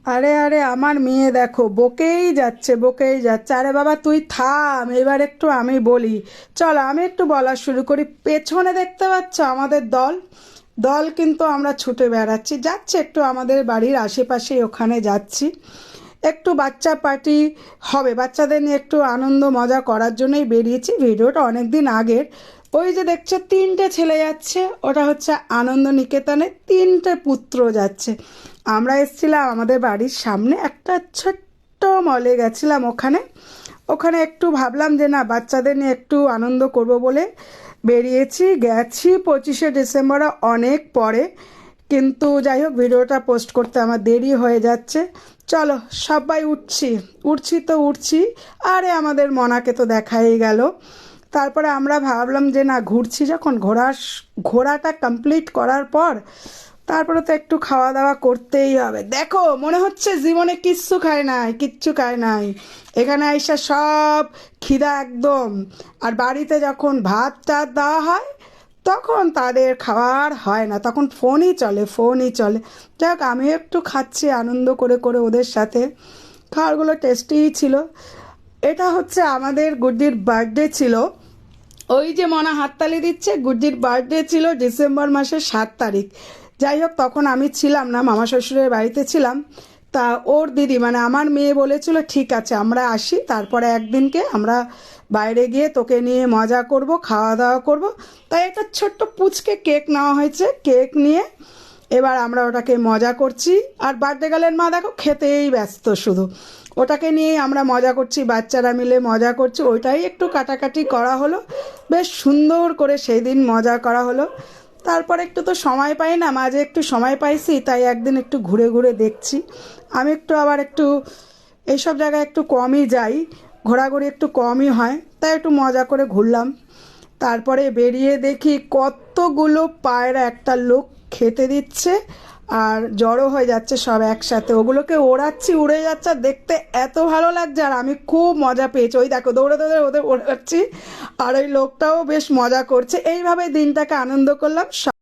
আরে আরে আমার মেয়ে দেখো বকেই যাচ্ছে বকেই যাচ্ছে। আরে বাবা তুই থাম, এবার একটু আমি বলি। চলো আমি একটু বলা শুরু করি। পেছনে দেখতে পাচ্ছ আমাদের দল দল কিন্তু আমরা ছুটে বেড়াচ্ছি, যাচ্ছি একটু আমাদের বাড়ির আশেপাশে, ওখানে যাচ্ছি। একটু বাচ্চা পার্টি হবে, বাচ্চাদের নিয়ে একটু আনন্দ মজা করার জন্যই বেরিয়েছি। ভিডিওটা অনেক দিন আগের। ওই যে দেখছো তিনটে ছেলে যাচ্ছে, ওটা হচ্ছে আনন্দ নিকেতনে, তিনটে পুত্র যাচ্ছে। আমরা এসেছিলাম আমাদের বাড়ির সামনে একটা ছোট্ট মলে, গেছিলাম ওখানে। ওখানে একটু ভাবলাম যে না, বাচ্চাদের নিয়ে একটু আনন্দ করব বলে বেরিয়েছি। গেছি 25শে ডিসেম্বরে, অনেক পরে। কিন্তু যাই হোক, ভিডিওটা পোস্ট করতে আমার দেরি হয়ে যাচ্ছে। চলো সবাই উঠছি, উঠছি তো উঠছি। আরে আমাদের মনাকে তো দেখাই গেল। তারপরে আমরা ভাবলাম যে না, ঘুরছি যখন, ঘোরাটা কমপ্লিট করার পর তারপরে তো একটু খাওয়া দাওয়া করতেই হবে। দেখো মনে হচ্ছে জীবনে কিচ্ছু খায় নাই, কিচ্ছু খায় নাই। এখানে আইসা সব খিদা একদম। আর বাড়িতে যখন ভাত টাত দেওয়া হয় তখন তাদের খাওয়ার হয় না, তখন ফোনই চলে, ফোনই চলে। যাই হোক, আমিও একটু খাচ্ছি আনন্দ করে করে ওদের সাথে। খাবারগুলো টেস্টিই ছিল। এটা হচ্ছে আমাদের গুড্ডির বার্থডে ছিল। ওই যে মনা হাততালি দিচ্ছে, গুড্ডির বার্থডে ছিল ডিসেম্বর মাসের 7 তারিখ। যাই হোক, তখন আমি ছিলাম না, মামা শ্বশুরের বাড়িতে ছিলাম। তা ওর দিদি মানে আমার মেয়ে বলেছিল ঠিক আছে আমরা আসি, তারপরে একদিনকে আমরা বাইরে গিয়ে তোকে নিয়ে মজা করব, খাওয়া দাওয়া করব। তাই একটা ছোট্ট পুচকে কেক নেওয়া হয়েছে, কেক নিয়ে এবার আমরা ওটাকে মজা করছি। আর বার্থডে গার্লের মা দেখো খেতেই ব্যস্ত শুধু, ওটাকে নিয়েই আমরা মজা করছি, বাচ্চারা মিলে মজা করছি। ওইটাই একটু কাটাকাটি করা হলো, বেশ সুন্দর করে সেই দিন মজা করা হলো। তারপর একটু তো সময় পাই না, মাঝে একটু সময় পাইছি, তাই একদিন একটু ঘুরে ঘুরে দেখছি। আমি একটু আবার একটু এইসব জায়গায় একটু কমই যাই, ঘোরাঘুরি একটু কমই হয়, তাই একটু মজা করে ঘুরলাম। তারপরে বেরিয়ে দেখি কতগুলো পায়রা একটা লোক খেতে দিচ্ছে, আর জড়ো হয়ে যাচ্ছে সব একসাথে, ওগুলোকে ওড়াচ্ছি, উড়ে যাচ্ছে, আর দেখতে এত ভালো লাগছে। আর আমি খুব মজা পেয়েছি, ওই দেখো দৌড়ে দৌড়ে ওদের ওড়াচ্ছি, আর ওই লোকটাও বেশ মজা করছে। এইভাবে দিনটাকে আনন্দ করলাম।